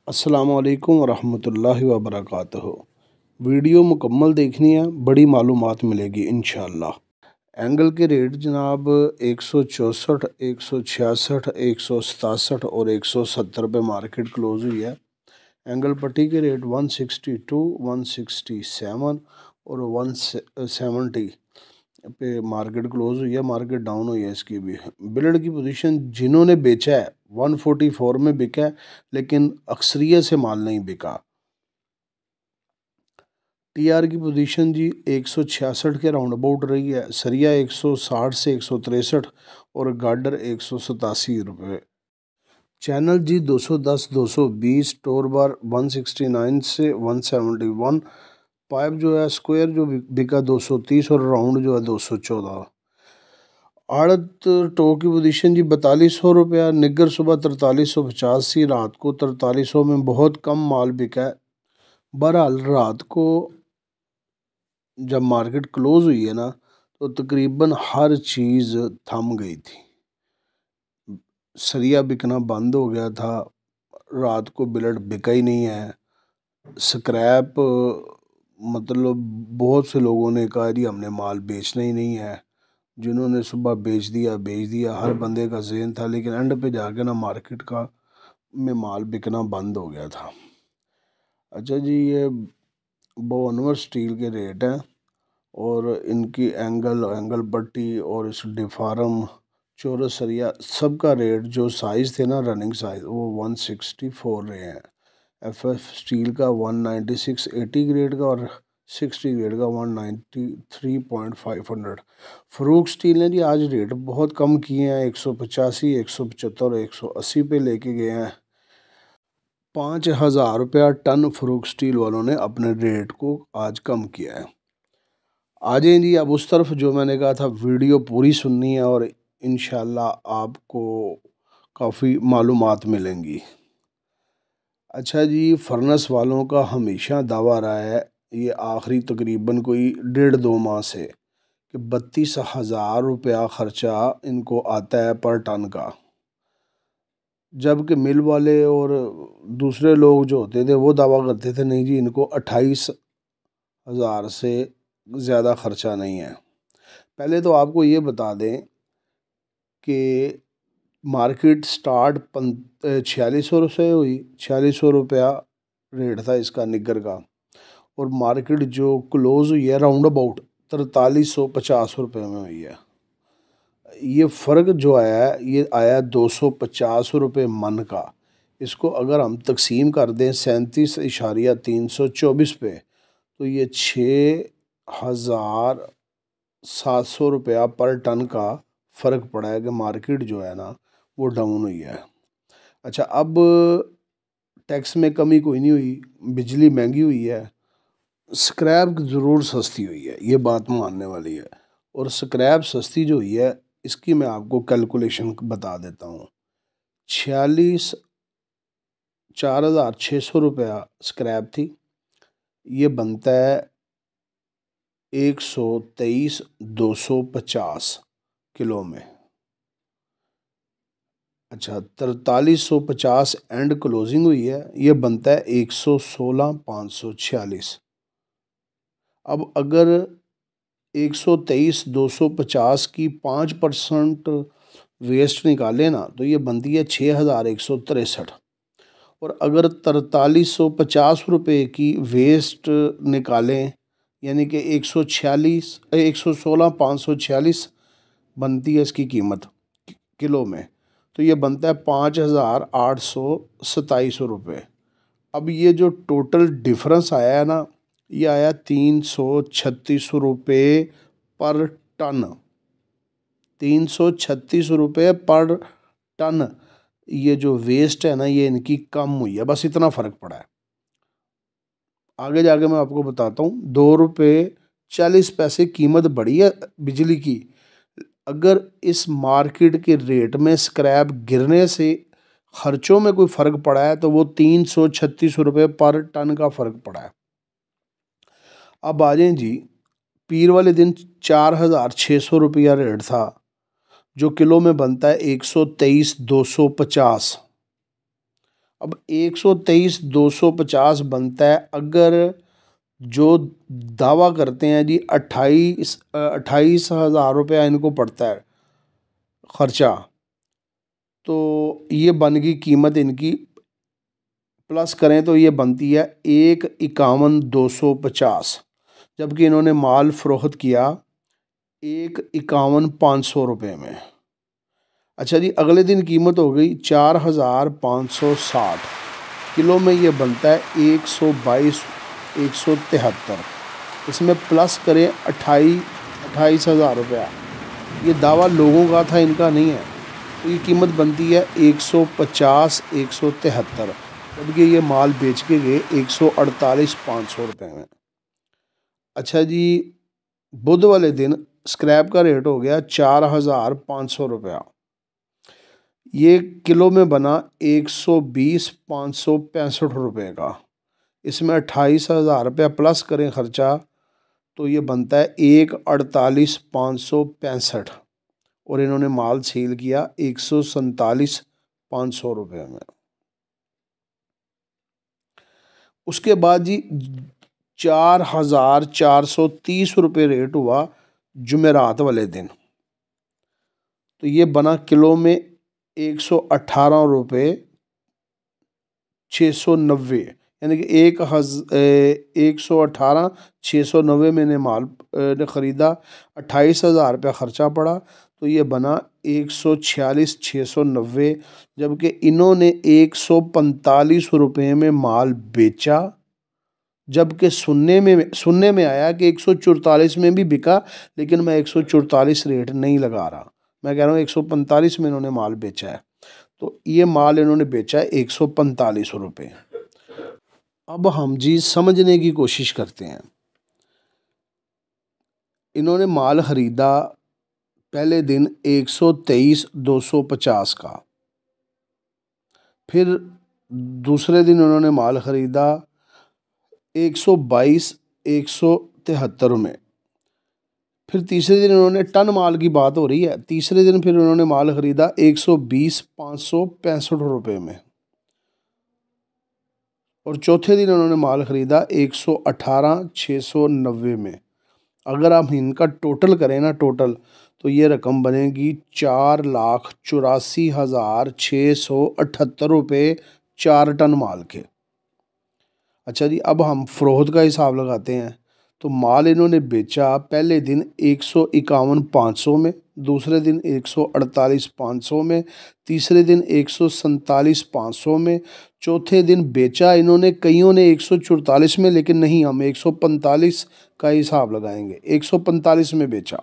अस्सलामु अलैकुम वरहमतुल्लाहि वबरकातुहू। वीडियो मुकम्मल देखनी है, बड़ी मालूमात मिलेगी इंशाअल्लाह। एंगल के रेट जनाब 164, 166, 167 और 170 पे मार्केट क्लोज हुई है। एंगल पट्टी के रेट 162, 167 और 170 पे मार्केट क्लोज हुई है। मार्केट डाउन हुई है इसकी भी। बिल्ड की पोजीशन जिन्होंने बेचा है 144 में बिका है, लेकिन अक्सरियत से माल नहीं बिका। टीआर की पोजीशन जी 166 के राउंड अबाउट रही है। सरिया 160 से 163 और गार्डर 187 रुपये। चैनल जी 210, 220, टोर बार 169 से 171। पाइप जो है स्क्वायर जो बिका 230 और राउंड जो है 214। आड़त टो की पोजीशन जी 4200 रुपया। निगर सुबह 4350 सी, रात को 4300 में बहुत कम माल बिका है। बहरहाल रात को जब मार्केट क्लोज हुई है ना, तो तकरीबन हर चीज़ थम गई थी। सरिया बिकना बंद हो गया था। रात को बिलट बिका ही नहीं है। स्क्रैप मतलब बहुत से लोगों ने कहा जी हमने माल बेचना ही नहीं है। जिन्होंने सुबह बेच दिया, हर बंदे का ज़हन था, लेकिन एंड पे जाके ना मार्केट का में माल बिकना बंद हो गया था। अच्छा जी, ये बोनवर स्टील के रेट हैं और इनकी एंगल पट्टी और इस डिफार्म चौरस सरिया सब का रेट जो साइज़ थे ना, रनिंग साइज़, वो 164 रहे हैं। एफ स्टील का 196 80 ग्रेड का और 60 ग्रेड का 193.500। फ़रूक स्टील ने जी आज रेट बहुत कम किए हैं, 185, 175, 180 पे लेके गए हैं। 5000 रुपया टन फ़रूक स्टील वालों ने अपने रेट को आज कम किया है। आ जाए जी अब उस तरफ जो मैंने कहा था, वीडियो पूरी सुननी है और इंशाल्लाह आपको काफ़ी मालूमात मिलेंगी। अच्छा जी, फर्नेस वालों का हमेशा दावा रहा है, ये आखिरी तकरीबन कोई 1.5-2 माह से, कि 32,000 रुपया ख़र्चा इनको आता है पर टन का। जबकि मिल वाले और दूसरे लोग जो होते थे वो दावा करते थे नहीं जी इनको 28,000 से ज़्यादा ख़र्चा नहीं है। पहले तो आपको ये बता दें कि मार्केट स्टार्ट 4600 से हुई। 4600 रुपया रेट था इसका निगर का, और मार्केट जो क्लोज हुई है राउंड अबाउट 4350 रुपये में हुई है। ये फ़र्क जो आया है, ये आया 250 रुपये मन का। इसको अगर हम तकसीम कर दें 37.324 पे, तो ये 6700 रुपया पर टन का फ़र्क पड़ा है कि मार्केट जो है ना वो डाउन हुई है। अच्छा, अब टैक्स में कमी कोई नहीं हुई, बिजली महंगी हुई है, स्क्रैप ज़रूर सस्ती हुई है, ये बात मानने वाली है। और स्क्रैप सस्ती जो हुई है इसकी मैं आपको कैलकुलेशन बता देता हूँ। 4,600 रुपया स्क्रैप थी, ये बनता है 123,250 किलो में। अच्छा, 4350 एंड क्लोजिंग हुई है, ये बनता है 116,546। अब अगर 123,250 की 5% वेस्ट निकाले ना, तो ये बनती है 6,163। और अगर 4350 रुपये की वेस्ट निकालें, यानी कि 116,546 बनती है इसकी कीमत किलो में, तो ये बनता है 5,827 रुपये। अब ये जो टोटल डिफरेंस आया है ना, ये आया 336 रुपये पर टन। 336 रुपये पर टन ये जो वेस्ट है ना, ये इनकी कम हुई है, बस इतना फ़र्क पड़ा है। आगे जाके मैं आपको बताता हूँ। 2 रुपये 40 पैसे कीमत बढ़ी है बिजली की। अगर इस मार्केट के रेट में स्क्रैप गिरने से खर्चों में कोई फ़र्क पड़ा है, तो वो 336 रुपये पर टन का फ़र्क पड़ा है। अब आ जाएं जी, पीर वाले दिन 4,600 रुपया रेट था, जो किलो में बनता है 123,250। अब 123,250 बनता है अगर जो दावा करते हैं जी 28,000 रुपया इनको पड़ता है ख़र्चा, तो ये बन गई कीमत इनकी, प्लस करें तो ये बनती है 1,51,250, जबकि इन्होंने माल फ़रोख्त किया 1,51,500 रुपये में। अच्छा जी, अगले दिन कीमत हो गई 4,560, किलो में ये बनता है 122, 173। इसमें प्लस करें 28,000 रुपया, ये दावा लोगों का था, इनका नहीं है, तो ये कीमत बनती है 150, 173, जबकि ये माल बेच के गए 148,500 रुपये में। अच्छा जी, बुध वाले दिन स्क्रैप का रेट हो गया 4,500 रुपया, ये किलो में बना 120,565 रुपये का। इसमें 28,000 रुपया प्लस करें ख़र्चा तो ये बनता है 1,48,565, और इन्होंने माल सेल किया 147,500 रुपये में। उसके बाद जी 4,430 रुपये रेट हुआ जुमेरात वाले दिन, तो ये बना किलो में 118 रुपये 690, यानी कि 118,690 मैंने माल ने ख़रीदा, 28,000 रुपया ख़र्चा पड़ा, तो ये बना 146,690, जबकि इन्होंने 145 रुपये में माल बेचा, जबकि सुनने में आया कि 144 में भी बिका, लेकिन मैं 144 रेट नहीं लगा रहा, मैं कह रहा हूँ 145 में इन्होंने माल बेचा है, तो ये माल इन्होंने बेचा है 145 रुपये। अब हम जी समझने की कोशिश करते हैं। इन्होंने माल ख़रीदा पहले दिन 123,250 का, फिर दूसरे दिन उन्होंने माल ख़रीदा 122,173 में, फिर तीसरे दिन उन्होंने टन माल की बात हो रही है, तीसरे दिन फिर उन्होंने माल ख़रीदा 120,565 रुपये में, और चौथे दिन उन्होंने माल ख़रीदा 118,690 में। अगर आप इनका टोटल करें ना, टोटल, तो ये रकम बनेगी 4,84,678 रुपये 4 टन माल के। अच्छा जी, अब हम फ़रोख्त का हिसाब लगाते हैं, तो माल इन्होंने बेचा पहले दिन 151,500 में, दूसरे दिन 148,500 में, तीसरे दिन 147,500 में, चौथे दिन बेचा इन्होंने, कईयों ने 144 में, लेकिन नहीं, हम 145 का हिसाब लगाएंगे, 145 में बेचा,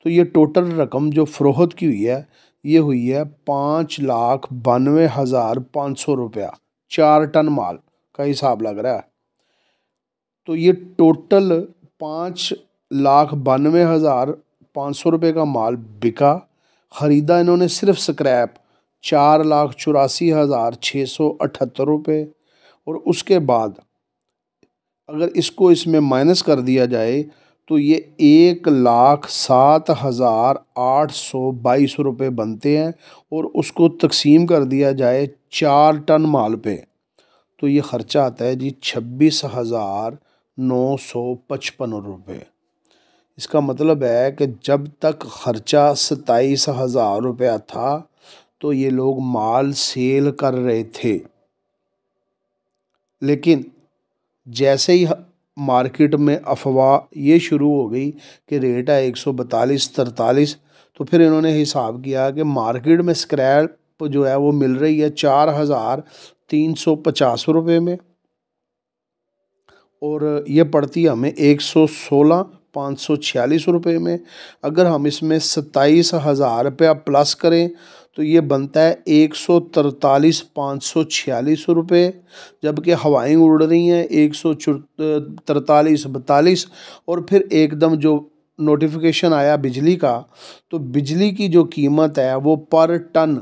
तो ये टोटल रकम जो फ़रोख्त की हुई है ये हुई है 5,92,500 रुपया 4 टन माल का हिसाब लग रहा है। तो ये टोटल 5,92,500 रुपये का माल बिका। ख़रीदा इन्होंने सिर्फ स्क्रैप 4,84,678 रुपये, और उसके बाद अगर इसको इसमें माइनस कर दिया जाए तो ये 1,07,822 रुपये बनते हैं, और उसको तकसीम कर दिया जाए 4 टन माल पे, तो ये ख़र्चा आता है जी 26,955 रुपये। इसका मतलब है कि जब तक ख़र्चा 27,000 रुपया था तो ये लोग माल सेल कर रहे थे, लेकिन जैसे ही मार्केट में अफवाह ये शुरू हो गई कि रेट है 142-43, तो फिर इन्होंने हिसाब किया कि मार्केट में स्क्रैप जो है वो मिल रही है 4,350 रुपये में, और ये पड़ती है हमें 116,546 रुपये में। अगर हम इसमें 27,000 रुपया प्लस करें तो ये बनता है 143,546 रुपये, जबकि हवाएं उड़ रही हैं 143-42, और फिर एकदम जो नोटिफिकेशन आया बिजली का, तो बिजली की जो कीमत है वो पर टन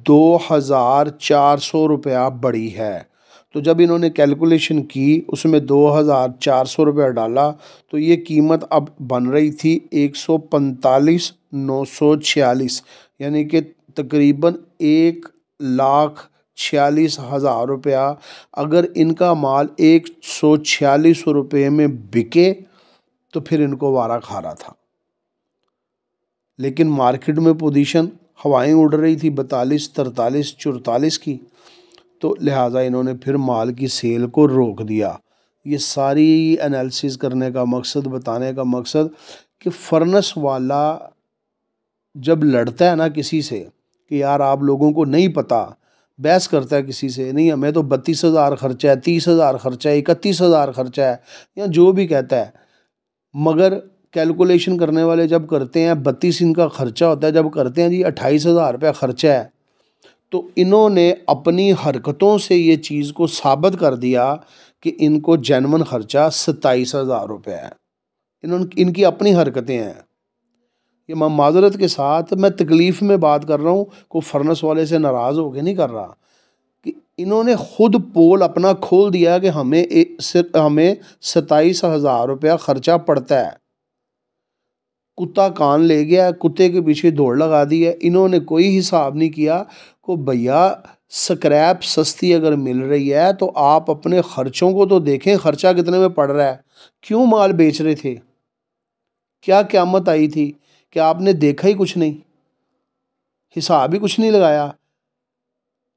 2,400 रुपया बढ़ी है। तो जब इन्होंने कैलकुलेशन की उसमें 2,400 रुपया डाला, तो ये कीमत अब बन रही थी 145,946, यानी कि तकरीबन 1,46,000 रुपया अगर इनका माल 146 रुपये में बिके तो फिर इनको वारा खा रहा था। लेकिन मार्केट में पोजीशन हवाएं उड़ रही थी 42, 43, 44 की, तो लिहाजा इन्होंने फिर माल की सेल को रोक दिया। ये सारी एनालिसिस करने का मकसद, बताने का मकसद कि फर्नेस वाला जब लड़ता है ना किसी से कि यार आप लोगों को नहीं पता, बहस करता है किसी से, नहीं हमें तो 32,000 खर्चा है, 30,000 खर्चा है, 31,000 खर्चा है, या जो भी कहता है, मगर कैलकुलेशन करने वाले जब करते हैं 32 इनका खर्चा होता है, जब करते हैं जी 28,000 रुपया खर्चा है, तो इन्होंने अपनी हरकतों से ये चीज़ को साबित कर दिया कि इनको जेन्युइन खर्चा 27,000 रुपये है। इनकी अपनी हरकतें हैं। ये मैं माजरत के साथ मैं तकलीफ़ में बात कर रहा हूँ, को फर्नेस वाले से नाराज़ होकर नहीं कर रहा, कि इन्होंने खुद पोल अपना खोल दिया कि हमें 27,000 रुपया खर्चा पड़ता है। कुत्ता कान ले गया, कुत्ते के पीछे दौड़ लगा दी है। इन्होंने कोई हिसाब नहीं किया को भैया स्क्रैप सस्ती अगर मिल रही है तो आप अपने खर्चों को तो देखें, खर्चा कितने में पड़ रहा है, क्यों माल बेच रहे थे, क्या क़यामत आई थी कि आपने देखा ही कुछ नहीं, हिसाब ही कुछ नहीं लगाया।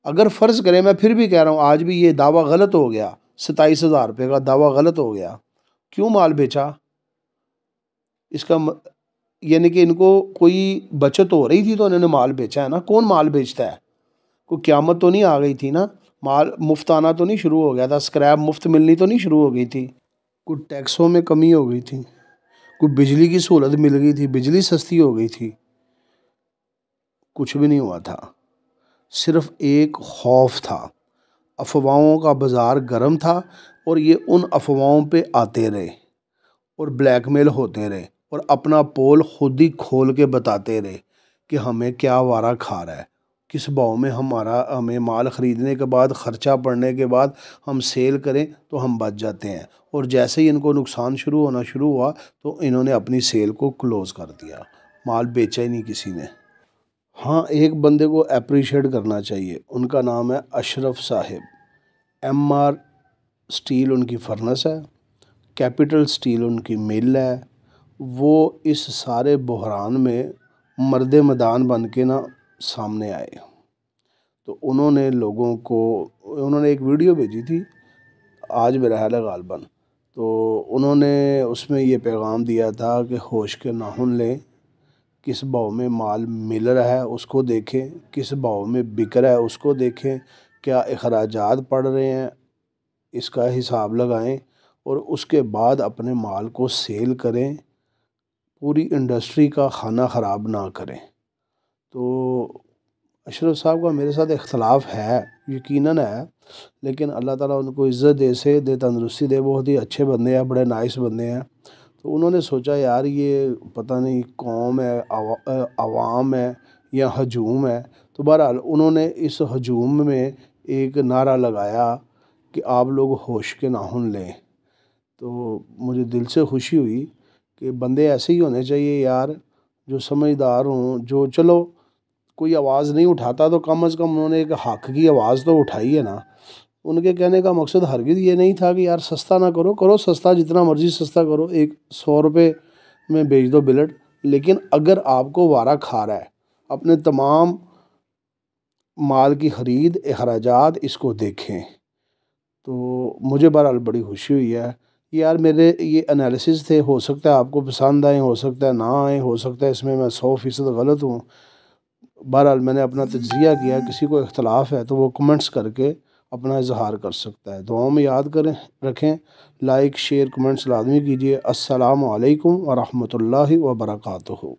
अगर फ़र्ज़ करें, मैं फिर भी कह रहा हूँ, आज भी ये दावा गलत हो गया, 27,000 रुपये का दावा गलत हो गया, क्यों माल बेचा? इसका यानी कि इनको कोई बचत हो रही थी तो इन्होंने माल बेचा है ना। कौन माल बेचता है? कोई क़यामत तो नहीं आ गई थी ना, माल मुफ्त आना तो नहीं शुरू हो गया था, स्क्रैप मुफ्त मिलनी तो नहीं शुरू हो गई थी, कोई टैक्सों में कमी हो गई थी, कोई बिजली की सहूलत मिल गई थी, बिजली सस्ती हो गई थी, कुछ भी नहीं हुआ था। सिर्फ एक खौफ था, अफवाहों का बाज़ार गर्म था और ये उन अफवाहों पे आते रहे और ब्लैकमेल होते रहे और अपना पोल खुद ही खोल के बताते रहे कि हमें क्या वारा खा रहा है, किस भाव में हमें माल ख़रीदने के बाद, ख़र्चा पड़ने के बाद हम सेल करें तो हम बच जाते हैं। और जैसे ही इनको नुकसान होना शुरू हुआ तो इन्होंने अपनी सेल को क्लोज़ कर दिया, माल बेचा ही नहीं किसी ने। हाँ, एक बंदे को अप्रिशिएट करना चाहिए, उनका नाम है अशरफ साहिब। MR स्टील उनकी फर्नेस है, कैपिटल स्टील उनकी मिल है। वो इस सारे बहरान में मर्द मैदान बन के ना सामने आए। तो उन्होंने एक वीडियो भेजी थी, आज मेरा ख्याल है गालबन, तो उन्होंने उसमें ये पैगाम दिया था कि होश के नाखून लें, किस भाव में माल मिल रहा है उसको देखें, किस भाव में बिक रहा है उसको देखें, क्या अखराजात पड़ रहे हैं इसका हिसाब लगाएं और उसके बाद अपने माल को सेल करें, पूरी इंडस्ट्री का खाना ख़राब ना करें। तो अशरफ साहब का मेरे साथ इख्तलाफ है, यकीनन है, लेकिन अल्लाह ताला उनको इज़्ज़त दे तंदरुस्ती दे, बहुत ही अच्छे बंदे हैं, बड़े नाइस बंदे हैं। तो उन्होंने सोचा यार ये पता नहीं कौम है, अवाम है या हजूम है। तो बहरहाल उन्होंने इस हजूम में एक नारा लगाया कि आप लोग होश के नाखून लें। तो मुझे दिल से खुशी हुई कि बंदे ऐसे ही होने चाहिए यार, जो समझदार हों, जो चलो कोई आवाज़ नहीं उठाता तो कम अज़ कम उन्होंने एक हक़ की आवाज़ तो उठाई है ना। उनके कहने का मकसद हरगिज़ ये नहीं था कि यार सस्ता ना करो सस्ता, जितना मर्ज़ी सस्ता करो, 100 रुपये में बेच दो बिलट, लेकिन अगर आपको वारा खा रहा है, अपने तमाम माल की ख़रीद, अखराजात इसको देखें। तो मुझे बहरहाल बड़ी खुशी हुई है यार, मेरे ये एनालिसिस थे, हो सकता है आपको पसंद आए, हो सकता है ना आए, हो सकता है इसमें मैं 100% गलत हूँ। बहरहाल मैंने अपना तज्ज़िया किया, किसी को इख्तलाफ है तो वो कमेंट्स करके अपना इजहार कर सकता है। दुआओं में याद रखें, लाइक शेयर कमेंट्स लाजमी कीजिए। अस्सलामु अलैकुम व रहमतुल्लाहि व बरकातुहू।